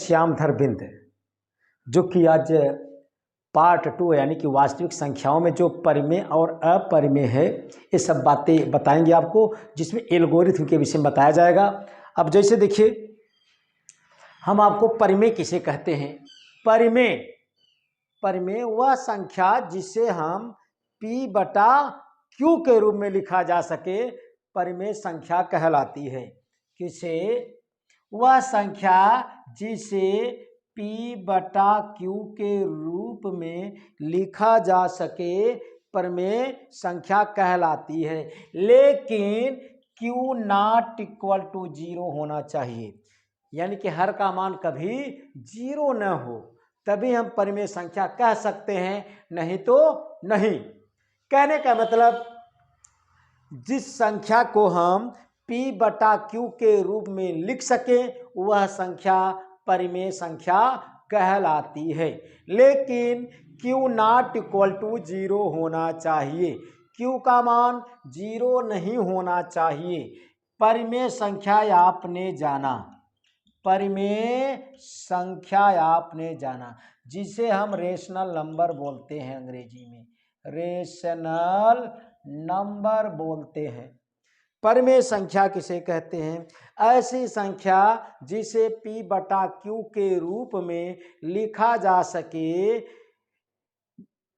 श्यामधर बिंद, जो कि आज पार्ट 2 यानी कि वास्तविक संख्याओं में जो परिमेय और अपरिमेय है ये सब बातें बताएंगे आपको, जिसमें एल्गोरिथम के विषय में बताया जाएगा। अब जैसे देखिए, हम आपको परिमेय किसे कहते हैं। परिमेय वह संख्या जिसे हम P/Q के रूप में लिखा जा सके, परिमेय संख्या कहलाती है। किसे? वह संख्या जिसे P/Q के रूप में लिखा जा सके, परिमेय संख्या कहलाती है। लेकिन Q नॉट इक्वल टू 0 होना चाहिए, यानी कि हर का मान कभी 0 न हो, तभी हम परिमेय संख्या कह सकते हैं, नहीं तो नहीं। कहने का मतलब, जिस संख्या को हम P/Q के रूप में लिख सकें वह संख्या परिमेय संख्या कहलाती है। लेकिन Q नॉट इक्वल टू 0 होना चाहिए, Q का मान 0 नहीं होना चाहिए। परिमेय संख्या आपने जाना, परिमेय संख्या आपने जाना, जिसे हम रेशनल नंबर बोलते हैं, अंग्रेजी में रेशनल नंबर बोलते हैं। परिमेय संख्या किसे कहते हैं? ऐसी संख्या जिसे P/Q के रूप में लिखा जा सके,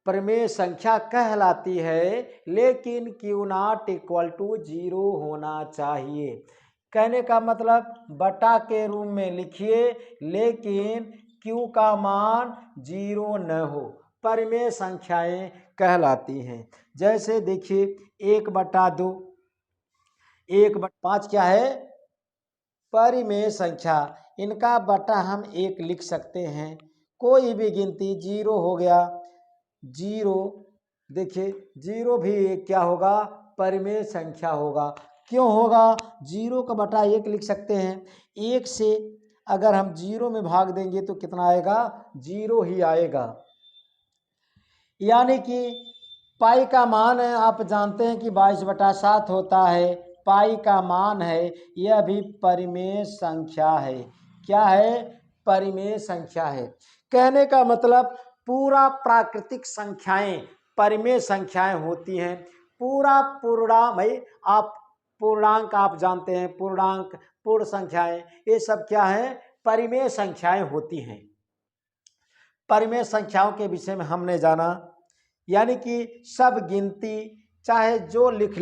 परिमेय संख्या कहलाती है। लेकिन Q नॉट इक्वल टू 0 होना चाहिए। कहने का मतलब, बटा के रूप में लिखिए लेकिन Q का मान 0 न हो, परिमेय संख्याएं कहलाती हैं। जैसे देखिए 1/2, 1/5 क्या है? परिमेय संख्या। इनका बटा हम 1 लिख सकते हैं। कोई भी गिनती 0 हो गया, 0, देखिए 0 भी क्या होगा? परिमेय संख्या होगा। क्यों होगा? 0 का बटा 1 लिख सकते हैं। 1 से अगर हम 0 में भाग देंगे तो कितना आएगा? 0 ही आएगा। यानी कि पाई का मान है, आप जानते हैं कि 22/7 होता है, पाई का मान है, यह भी परिमेय संख्या है। क्या है? परिमेय संख्या है। कहने का मतलब, पूरा प्राकृतिक संख्याएं परिमेय संख्याएं होती हैं। पूर्णांक भाई, आप पूर्णांक आप जानते हैं, पूर्णांक, पूर्ण संख्याएं, ये सब क्या है? परिमेय संख्याएं होती हैं। परिमेय संख्याओं के विषय में हमने जाना, यानी कि सब गिनती चाहे जो लिख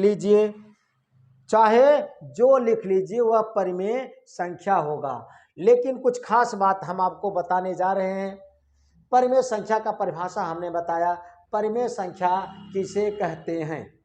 लीजिए, वह परिमेय संख्या होगा। लेकिन कुछ खास बात हम आपको बताने जा रहे हैं। परिमेय संख्या का परिभाषा हमने बताया। परिमेय संख्या किसे कहते हैं?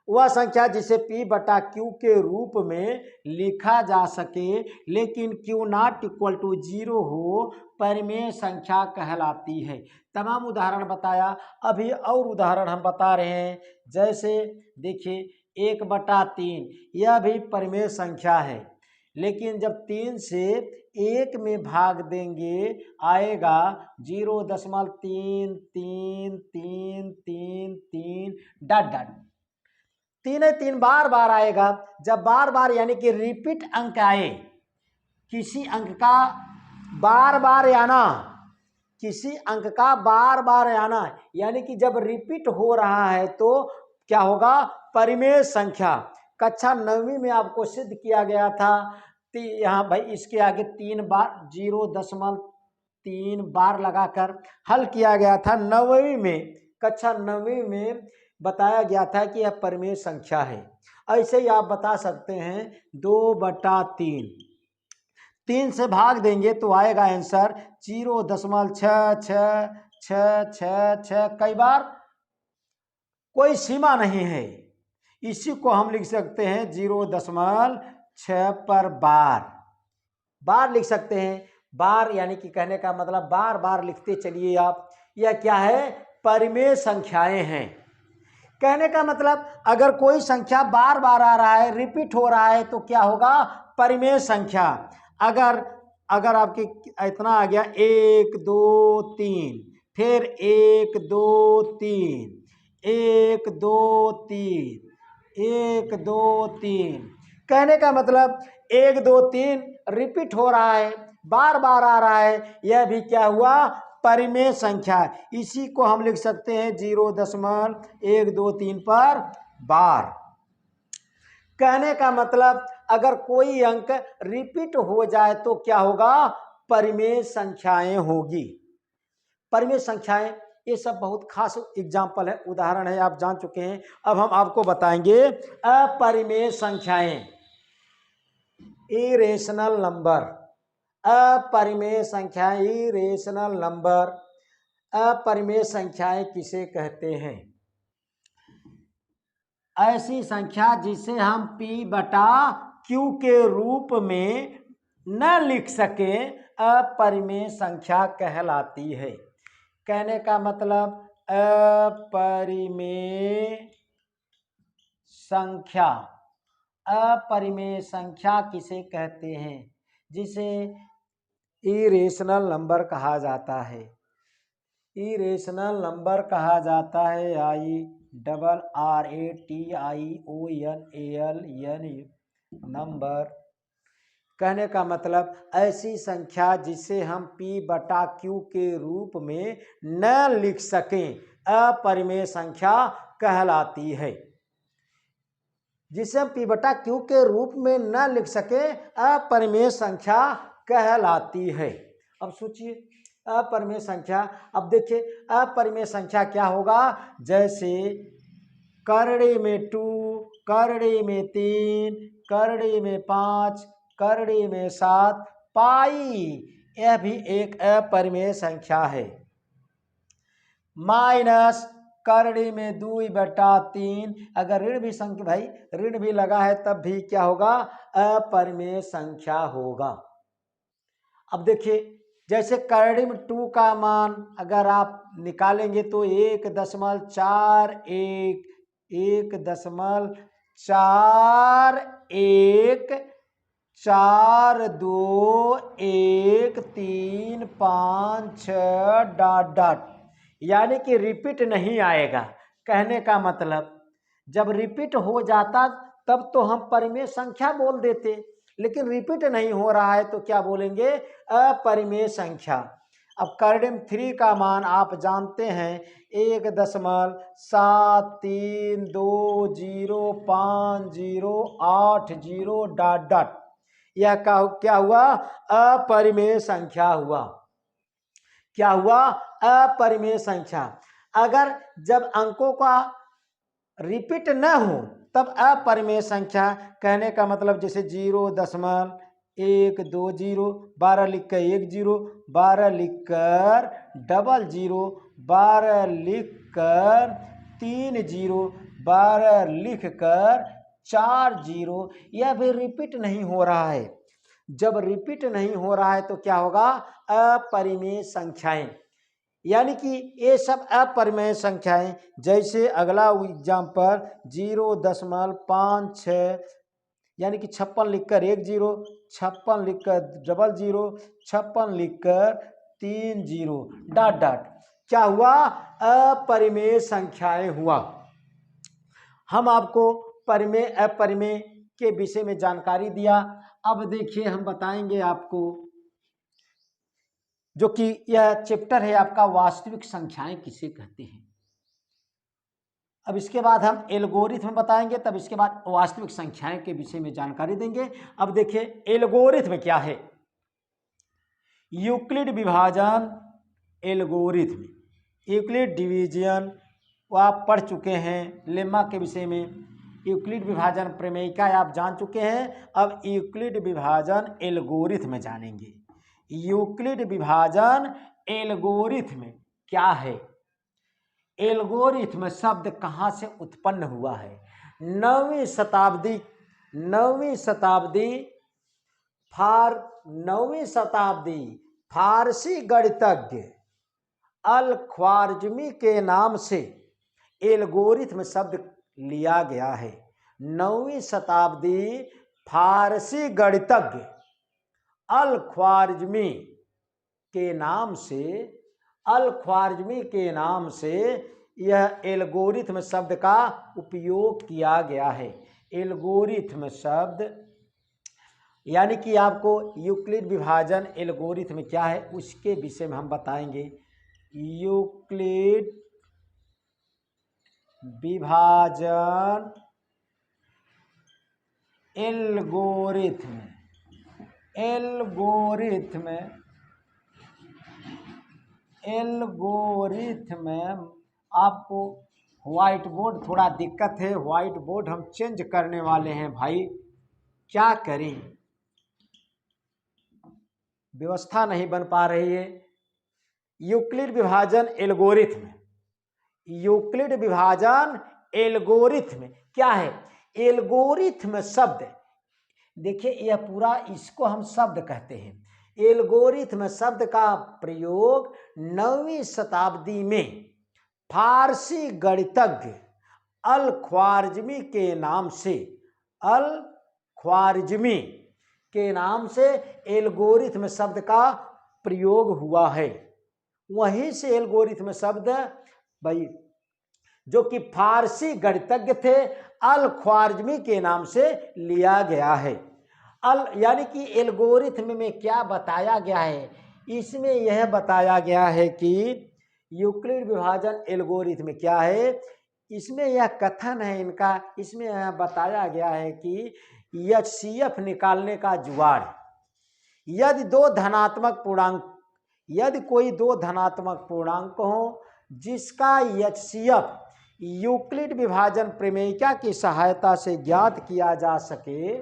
वह संख्या जिसे P/Q के रूप में लिखा जा सके, लेकिन Q नॉट इक्वल टू 0 हो, परिमेय संख्या कहलाती है। तमाम उदाहरण बताया, अभी और उदाहरण हम बता रहे हैं। जैसे देखिए 1/3, यह भी परिमेय संख्या है, लेकिन जब 3 से 1 में भाग देंगे आएगा 0.333333 डॉट डॉट, 3 बार बार आएगा। जब बार बार यानी कि रिपीट अंक आए, किसी अंक का बार बार आना, यानी कि जब रिपीट हो रहा है तो क्या होगा? परिमेय संख्या। कक्षा 9वीं में आपको सिद्ध किया गया था, यहाँ भाई इसके आगे 3 बार 0.3 बार लगाकर हल किया गया था। 9वीं में, कक्षा 9वीं में बताया गया था कि यह परिमेय संख्या है। ऐसे ही आप बता सकते हैं 2/3, 3 से भाग देंगे तो आएगा आंसर 0.6666, कई बार कोई सीमा नहीं है। इसी को हम लिख सकते हैं 0.6 पर बार लिख सकते हैं। बार यानी कि कहने का मतलब बार बार लिखते चलिए आप। यह क्या है? परिमेय संख्याएं हैं। कहने का मतलब, अगर कोई संख्या बार बार आ रहा है, रिपीट हो रहा है, तो क्या होगा? परिमेय संख्या। अगर आपकी इतना आ गया 1 2 3, फिर 1 2 3, 1 2 3, 1 2 3, कहने का मतलब 1 2 3 रिपीट हो रहा है, बार बार आ रहा है, यह भी क्या हुआ, परिमेय संख्या। इसी को हम लिख सकते हैं 0.123 पर बार। कहने का मतलब अगर कोई अंक रिपीट हो जाए तो क्या होगा, परिमेय संख्याएं होगी। परिमेय संख्याएं, ये सब बहुत खास एग्जाम्पल है, उदाहरण है, आप जान चुके हैं। अब हम आपको बताएंगे अपरिमेय संख्याएं, इरेशनल नंबर। अपरिमेय संख्याएं, इरेशनल नंबर। अपरिमेय संख्याएं किसे कहते हैं, ऐसी संख्या जिसे हम P बटा Q के रूप में न लिख सके, अपरिमेय संख्या कहलाती है। कहने का मतलब अपरिमेय संख्या, अपरिमेय संख्या किसे कहते हैं, जिसे इरेशनल नंबर कहा जाता है। इरेशनल नंबर कहा जाता है, IRRATIONAL नंबर। कहने का मतलब ऐसी संख्या जिसे हम P बटा Q के रूप में न लिख सकें, अपरिमेय संख्या कहलाती है। जिसे हम P बटा Q के रूप में न लिख सके, अपरिमेय संख्या कहलाती है। अब सोचिए अपरिमेय संख्या, अब देखिए अपरिमेय संख्या क्या होगा, जैसे करड़े में 2, करड़े में 3, करड़े में 5, करड़े में 7, पाई, यह भी एक अपरिमेय संख्या है। माइनस करड़े में 2/3, अगर ऋण भी संख्या, भाई ऋण भी लगा है तब भी क्या होगा, अपरिमेय संख्या होगा। अब देखिए जैसे करड़े में 2 का मान अगर आप निकालेंगे तो 1.41, 1.41, 4, 2, 1, 3, 5, 6 डॉट डॉट, यानी कि रिपीट नहीं आएगा। कहने का मतलब जब रिपीट हो जाता तब तो हम परिमेय संख्या बोल देते, लेकिन रिपीट नहीं हो रहा है तो क्या बोलेंगे, अपरिमेय संख्या। अब करड़े 3 का मान आप जानते हैं 1.73205080 डॉट डॉट, यह क्या हुआ, अपरिमेय संख्या हुआ। क्या हुआ, अपरिमेय संख्या। अगर जब अंकों का रिपीट न हो तब अपरिमेय संख्या। कहने का मतलब जैसे 0.120, 12 लिखकर 10, 12 लिखकर 00, 12 लिखकर 30, 12 लिखकर 40, यह भी रिपीट नहीं हो रहा है। जब रिपीट नहीं हो रहा है तो क्या होगा, अपरिमेय संख्याएं, यानी कि ये सब अपरिमेय संख्याएं। जैसे अगला एग्जाम्पल 0.56, यानी कि 56 लिखकर 10, 56 लिखकर 00, 56 लिखकर 30 डॉट डॉट, क्या हुआ, अपरिमेय संख्याएं हुआ। हम आपको परिमेय अपरिमेय के विषय में जानकारी दिया। अब देखिए हम बताएंगे आपको, जो कि यह चैप्टर है आपका, वास्तविक संख्याएं किसे कहते हैं। अब इसके बाद हम एल्गोरिथम बताएंगे, तब इसके बाद वास्तविक संख्याएं के विषय में जानकारी देंगे। अब देखिए एल्गोरिथम क्या है, यूक्लिड विभाजन एल्गोरिथम, यूक्लिड डिवीजन वो आप पढ़ चुके हैं लेमा के विषय में। यूक्लिड विभाजन प्रमेयिका आप जान चुके हैं, अब यूक्लिड विभाजन एल्गोरिथम जानेंगे। यूक्लिड विभाजन एल्गोरिथम क्या है, एल्गोरिथम शब्द कहाँ से उत्पन्न हुआ है। 9वीं शताब्दी फारसी गणितज्ञ अल ख्वारिज़मी के नाम से एल्गोरिथम शब्द लिया गया है। 9वीं शताब्दी फारसी गणितज्ञ अल ख्वारिज़मी के नाम से यह एल्गोरिथम शब्द का उपयोग किया गया है। एल्गोरिथम शब्द यानी कि आपको यूक्लिड विभाजन एल्गोरिथम क्या है उसके विषय में हम बताएंगे। यूक्लिड विभाजन एल्गोरिथम आपको व्हाइट बोर्ड थोड़ा दिक्कत है, व्हाइट बोर्ड हम चेंज करने वाले हैं भाई, क्या करें, व्यवस्था नहीं बन पा रही है। यूक्लिड विभाजन एल्गोरिथम क्या है? एल्गोरिथम शब्द, देखिए यह पूरा, इसको हम शब्द कहते हैं। एल्गोरिथम शब्द का प्रयोग 9वीं शताब्दी में फारसी गणितज्ञ अल ख्वारिज़मी के नाम से एल्गोरिथम शब्द का प्रयोग हुआ है। वहीं से एल्गोरिथम शब्द भाई जो कि फारसी गणितज्ञ थे अल ख्वारिज़मी के नाम से लिया गया है। यानी कि एल्गोरिथम में क्या बताया गया है, इसमें यह बताया गया है कि यूक्लिड विभाजन एल्गोरिथम क्या है, इसमें यह कथन है इनका, इसमें यह बताया गया है कि HCF निकालने का जुगाड़, यदि कोई दो धनात्मक पूर्णांक हो जिसका HCF यूक्लिड विभाजन प्रमेयिका की सहायता से ज्ञात किया जा सके,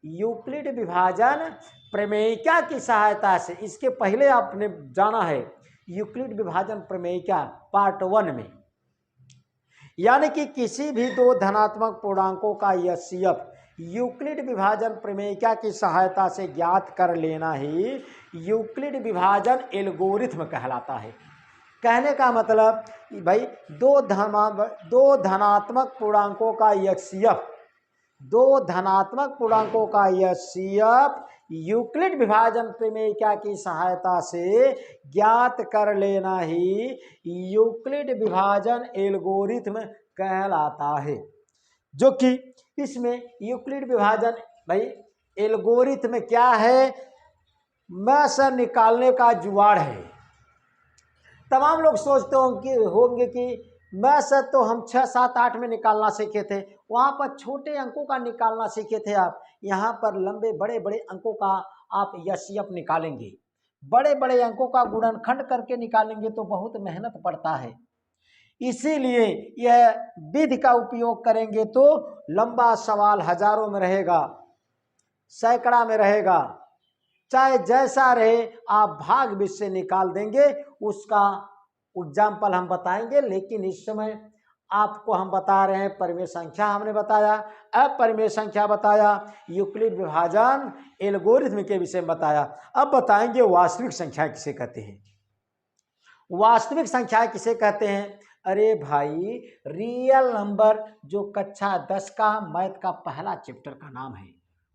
यूक्लिड विभाजन प्रमेयिका की सहायता से, इसके पहले आपने जाना है यूक्लिड विभाजन प्रमेयिका पार्ट 1 में, यानी कि किसी भी दो धनात्मक पूर्णांकों का HCF यूक्लिड विभाजन प्रमेयिका की सहायता से ज्ञात कर लेना ही यूक्लिड विभाजन एल्गोरिथम कहलाता है। कहने का मतलब भाई दो धनात्मक पूर्णांकों का HCF यूक्लिड विभाजन प्रमेयिका की सहायता से ज्ञात कर लेना ही यूक्लिड विभाजन एल्गोरिथम कहलाता है। जो कि इसमें यूक्लिड विभाजन भाई एल्गोरिथम क्या है, में से निकालने का जुगाड़ है। तमाम लोग सोचते होंगे कि में से तो हम 6, 7, 8 में निकालना सीखे थे, वहाँ पर छोटे अंकों का निकालना सीखे थे आप, यहाँ पर लंबे बड़े बड़े अंकों का आप HCF निकालेंगे, बड़े बड़े अंकों का गुणनखंड करके निकालेंगे तो बहुत मेहनत पड़ता है। इसीलिए यह विधि का उपयोग करेंगे तो लंबा सवाल हजारों में रहेगा, सैकड़ा में रहेगा, चाहे जैसा रहे आप भाग विधि से निकाल देंगे, उसका एग्जाम्पल हम बताएंगे। लेकिन इस समय आपको हम बता रहे हैं परिमेय संख्या हमने बताया, अपरिमेय संख्या बताया, यूक्लिड विभाजन एल्गोरिथम के विषय में बताया। अब बताएंगे वास्तविक संख्या किसे कहते हैं। वास्तविक संख्या किसे कहते हैं? अरे भाई रियल नंबर, जो कक्षा 10 का मैथ का पहला चैप्टर का नाम है,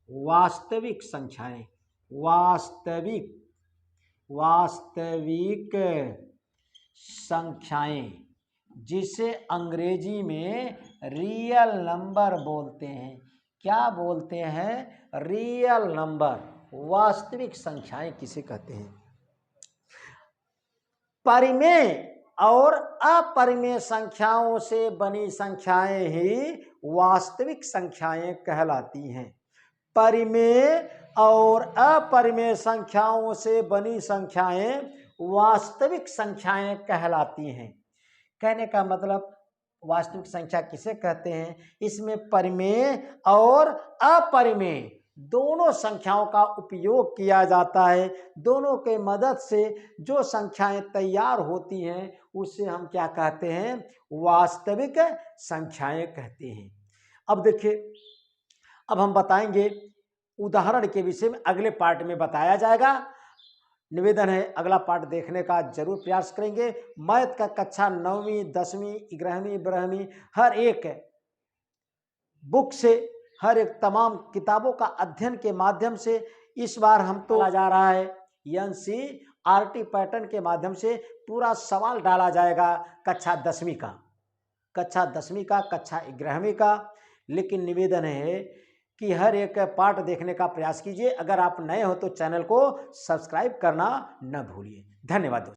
वास्तविक संख्याएं, वास्तविक संख्याएं, जिसे अंग्रेजी में रियल नंबर बोलते हैं। क्या बोलते हैं? Real number. वास्तविक संख्याएं किसे कहते हैं? परिमेय और अपरिमेय संख्याओं से बनी संख्याएं ही वास्तविक संख्याएं कहलाती हैं। परिमेय और अपरिमेय संख्याओं से बनी संख्याएं वास्तविक संख्याएं कहलाती हैं। कहने का मतलब वास्तविक संख्या किसे कहते हैं? इसमें परिमेय और अपरिमेय दोनों संख्याओं का उपयोग किया जाता है। दोनों के मदद से जो संख्याएं तैयार होती हैं उसे हम क्या कहते हैं? वास्तविक संख्याएं कहते हैं। अब देखिए, अब हम बताएंगे उदाहरण के विषय में, अगले पार्ट में बताया जाएगा। निवेदन है अगला पार्ट देखने का जरूर प्रयास करेंगे। मैथ का कक्षा 9वीं 10वीं 11वीं 12वीं हर एक बुक से, हर एक तमाम किताबों का अध्ययन के माध्यम से इस बार हम तो जा रहा है NCERT पैटर्न के माध्यम से पूरा सवाल डाला जाएगा कक्षा 10वीं का, कक्षा 11वीं का। लेकिन निवेदन है कि हर एक पार्ट देखने का प्रयास कीजिए। अगर आप नए हो तो चैनल को सब्सक्राइब करना न भूलिए। धन्यवाद दोस्तों।